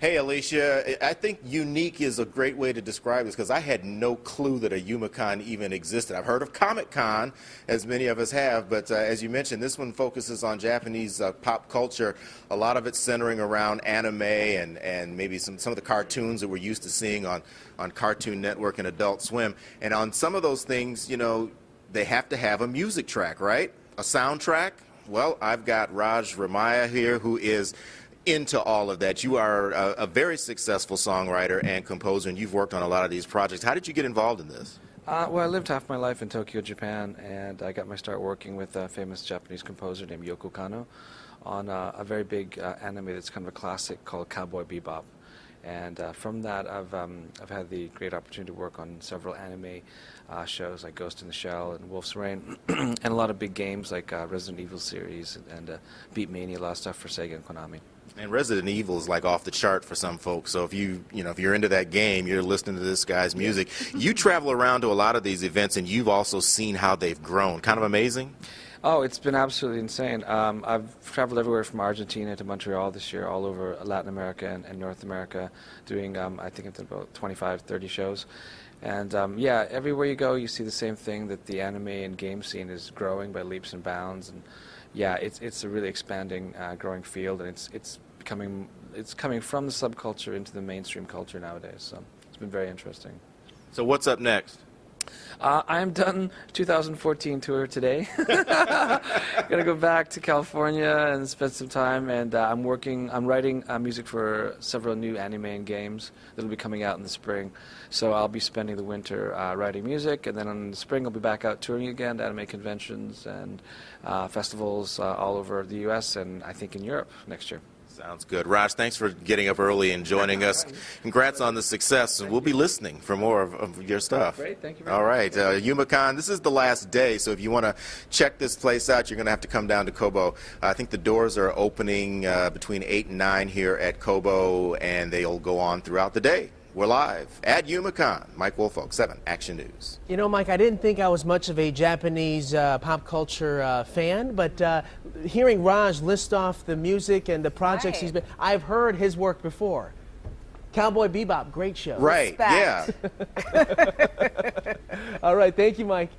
Hey, Alicia, I think unique is a great way to describe this because I had no clue that a youmacom even existed. I've heard of Comic-Con, as many of us have, but as you mentioned, this one focuses on Japanese pop culture. A lot of it centering around anime and maybe some of the cartoons that we're used to seeing on Cartoon Network and Adult Swim. And on some of those things, you know, they have to have a music track, right? A soundtrack? Well, I've got Raj Ramaya here, who is into all of that. You are a very successful songwriter and composer, and you've worked on a lot of these projects. How did you get involved in this? Well, I lived half my life in Tokyo, Japan, and I got my start working with a famous Japanese composer named Yoko Kanno on a very big anime that's kind of a classic called Cowboy Bebop. And from that, I've had the great opportunity to work on several anime shows like Ghost in the Shell and Wolf's Rain, and a lot of big games like Resident Evil series and Beat Mania, a lot of stuff for Sega and Konami. And Resident Evil is like off the chart for some folks. So if if you're into that game, you're listening to this guy's music. You travel around to a lot of these events, and you've also seen how they've grown. Kind of amazing. Oh, it's been absolutely insane. I've traveled everywhere from Argentina to Montreal this year, all over Latin America and North America, doing, I think it's about 25, 30 shows. And yeah, everywhere you go, you see the same thing, that the anime and game scene is growing by leaps and bounds. And yeah, it's a really expanding, growing field, and it's coming from the subculture into the mainstream culture nowadays. So it's been very interesting. So what's up next? I'm done 2014 tour today. Gonna go back to California and spend some time, and I'm writing music for several new anime and games that'll be coming out in the spring. So I'll be spending the winter writing music, and then in the spring I'll be back out touring again to anime conventions and festivals all over the U.S. and I think in Europe next year. Sounds good. Raj, thanks for getting up early and joining us. Congrats on the success. We'll be listening for more of your stuff. Great, thank you very much. All right, much. youmacom, this is the last day, so if you want to check this place out, you're going to have to come down to Kobo. I think the doors are opening between 8 and 9 here at Kobo, and they'll go on throughout the day. We're live at youmacom. Mike Woolfolk, 7 Action News. You know, Mike, I didn't think I was much of a Japanese pop culture fan, but hearing Raj list off the music and the projects he's been, I've heard his work before. Cowboy Bebop, great show. Right, Respect. yeah. All right, thank you, Mike.